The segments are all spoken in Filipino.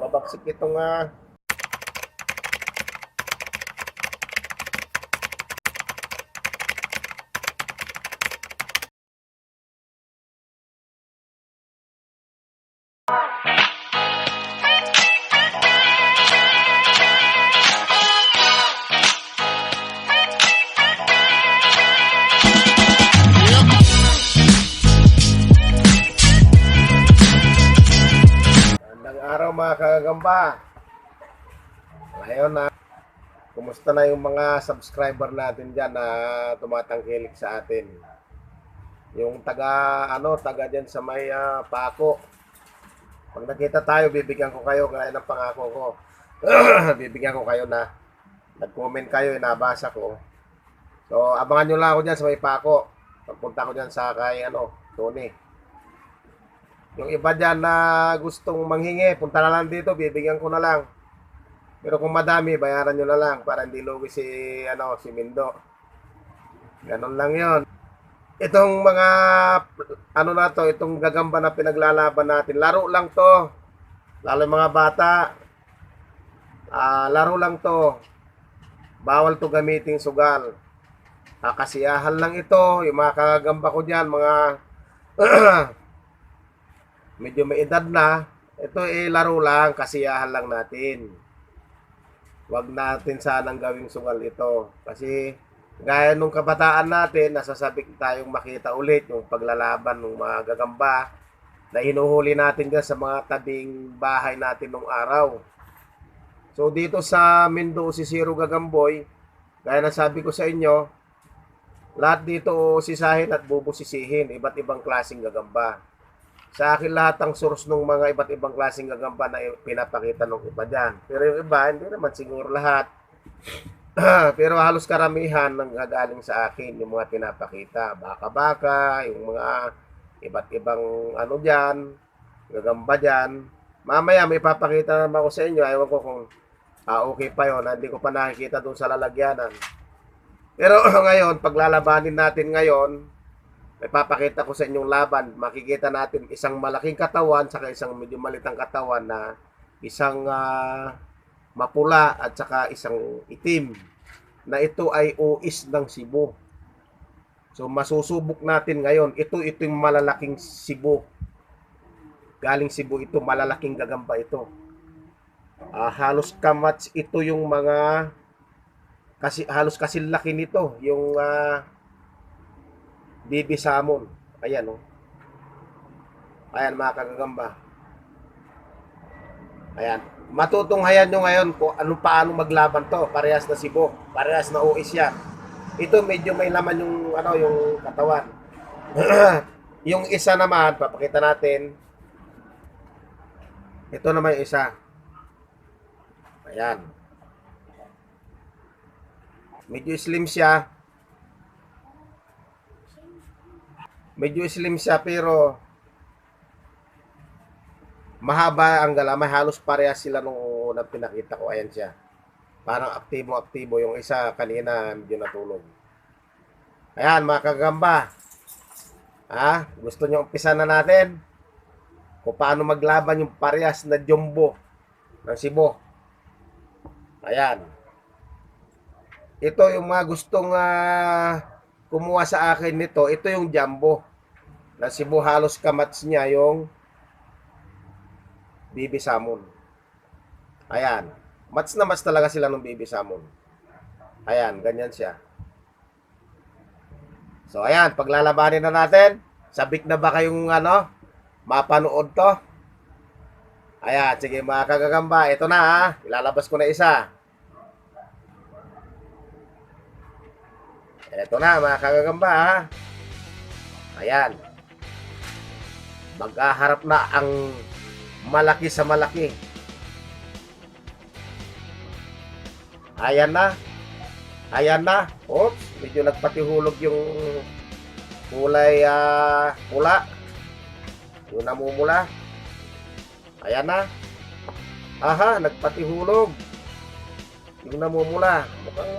makabaksik itong magandang araw mga kagagamba. Ngayon kumusta na yung mga subscriber natin dyan na tumatangkilik sa atin? Yung taga dyan sa may Paco. Pag nakita tayo, bibigyan ko kayo gaya ng pangako ko. Bibigyan ko kayo na nag-comment kayo, inabasa ko. So, abangan nyo lang ako dyan sa may Paco. Pagpunta ko dyan sa kay Tony. Yung iba dyan na gustong manghingi, punta na lang dito, bibigyan ko na lang. Pero kung madami, bayaran nyo na lang para hindi lugi si Mindo. Ganon lang yon. Itong mga itong gagamba na pinaglalaban natin, laro lang to. Lalo yung mga bata, laro lang to. Bawal to gamitin sugal. Kasiyahan lang ito. Yung mga kagagamba ko dyan, mga medyo may edad na, ito laro lang, kasiyahan lang natin. Huwag natin sanang gawing sugal ito. Kasi gaya nung kabataan natin, nasasabik tayong makita ulit yung paglalaban ng mga gagamba na hinuhuli natin dyan sa mga tabing bahay natin nung araw. So dito sa Mindo si Zero Gagamboy, gaya na sabi ko sa inyo, lahat dito sisahin at bubusisihin, iba't ibang klaseng gagamba. Sa akin lahat ang source ng mga iba't ibang klaseng gagamba na pinapakita ng iba dyan. Pero yung iba, hindi naman siguro lahat. Pero halos karamihan nang gagaling sa akin yung mga pinapakita. Baka-baka, yung mga iba't ibang dyan, gagamba dyan. Mamaya may papakita naman ako sa inyo. Ayaw ko kung okay pa yun. Hindi ko pa nakikita doon sa lalagyanan. Pero ngayon, paglalabanin natin ngayon, may papakita ko sa inyong laban. Makikita natin isang malaking katawan saka isang medyo malitang katawan na isang mapula at saka isang itim. Na ito ay uis ng Cebu. So masusubok natin ngayon. Ito yung malalaking Cebu. Galing Cebu ito, malalaking gagamba ito. Halos kamats ito yung mga halos kasilaki nito yung baby salmon. Ayan Ayan mga kagagamba. Ayan. Matutunghayan nyo ngayon kung paano maglaban to. Parehas na Cebu. Parehas na uis yan. Ito medyo may laman yung yung katawan. Yung isa naman, papakita natin. Ito naman yung isa. Ayan. Medyo slim siya. Pero mahaba ang galamay. Halos parehas sila nung unang pinakita ko. Ayan siya. Parang aktibo-aktibo. Yung isa kanina medyo natulog. Ayan mga kagamba. Gusto nyo umpisa na natin? Kung paano maglaban yung parehas na jumbo ng Cebu. Ayan. Ito yung mga gustong kumuha sa akin nito. Ito yung jumbo na Cebu, halos kamats niya yung baby salmon. Ayan. Mats na mats talaga sila ng baby salmon. Ayan, ganyan siya. So, ayan. Paglalabanin na natin. Sabik na ba kayong mapanood to? Ayan. Sige mga kagagamba. Ito na ilalabas ko na isa. Ito na mga kagagamba Ayan. Maghaharap na ang malaki sa malaki. Ayan na. Oops, medyo nagpatihulog yung kulay pula. Yung namumula. Ayan na. Nagpatihulog. Yung namumula. Mukhang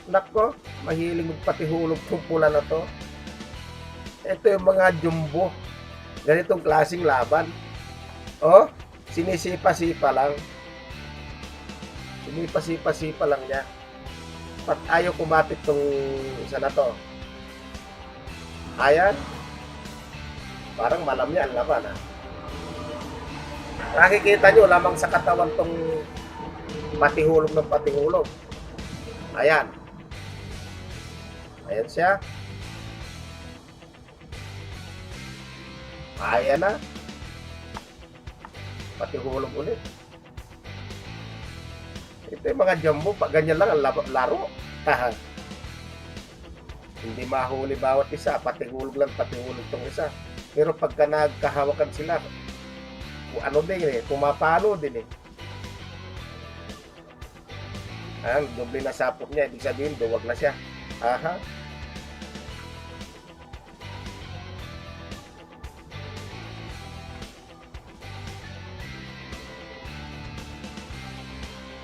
nako, mahilig magpatihulog tong pula na to. Ito yung mga jumbo. Ganitong klaseng laban. Oh, sinisipa-sipa lang. Sinisipa-sipa lang niya. Ba't ayaw kumapit tong isa na to? Ayan, parang malam yan laban ha. Nakikita nyo lamang sa katawan tong patihulog ng patihulog. Ayan. Ayan siya. Ayan na. Patihulog ulit. Ito yung mga jumbo, ganyan lang ang laro. Hindi mahuli bawat isa, patihulog lang, patihulog tong isa. Pero pagka nagkahawakan sila, ano din eh, pumapalo din eh. Ang doble na sapot niya, ibig sabihin, duwag na siya. Aha.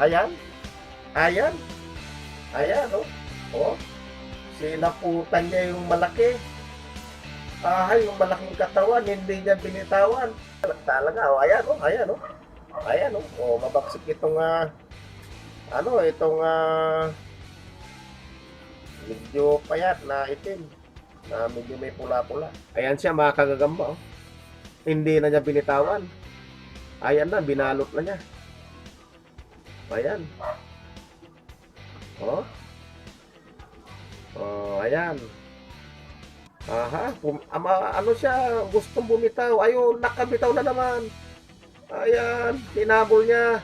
Ayan. Ayan. Ayan, oh. Oh. Sinaputan niya yung malaki. Yung malaking katawan, hindi niya binitawan. Talaga, oh. Ayan, oh. Ayan, oh. Ayan, oh. Oh, mabaksik itong, medyo payat na itim. Na medyo may pula-pula. Ayan siya, mga kagagamba, oh. Hindi na niya binitawan. Ayan na, binalot na niya. Ayan. Oh. Oh, ayan. Aha, ano siya, gustong bumitaw. Ayun, nakabitaw na naman. Ayan, tinabol niya.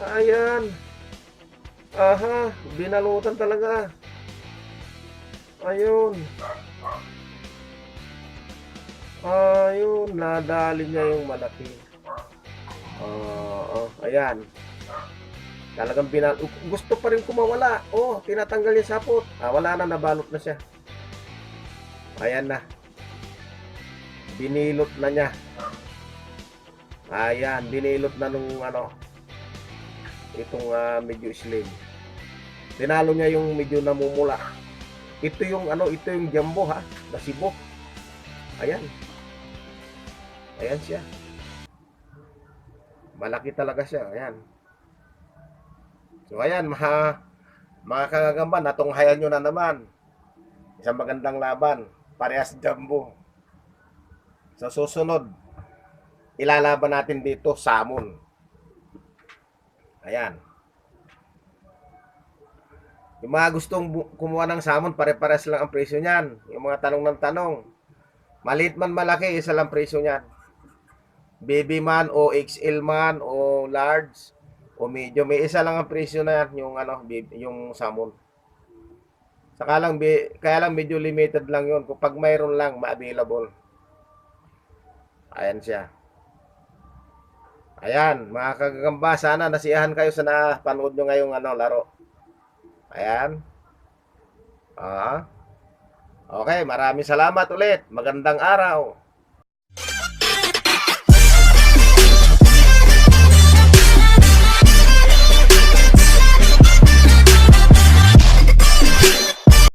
Ayan. Aha, binalutan talaga. Ayun. Ayun, nadali niya yung malaki. Ayan. Talagang gusto pa rin kumawala. Oh, tinatanggal yung sapot. Wala na, nabalot na siya. Ayan na. Binilot na niya. Ayan, binilot na nung itong medyo slim. Tinalo niya yung medyo namumula. Ito yung ito yung jumbo ha, nasibo. Ayan. Ayan siya. Malaki talaga siya. Ayan. So ayan, mga kagagamba, natunghayan nyo na naman. Isang magandang laban. Parehas jumbo. Sa susunod, ilalaban natin dito, salmon. Ayan. Yung mga gustong kumuha ng salmon, pare-pares lang ang presyo niyan. Yung mga tanong ng tanong. Maliit man malaki, isa lang presyo niyan. Baby man o XL man o large o medyo, may isa lang ang presyo na yan, yung salmon. Kaya lang medyo limited lang yun. Kung pag mayroon lang, ma-available. Ayan siya. Ayan, mga kagagamba, sana nasiyahan kayo sa napanood nyo ngayong laro. Ayan. Okay, maraming salamat ulit. Magandang araw.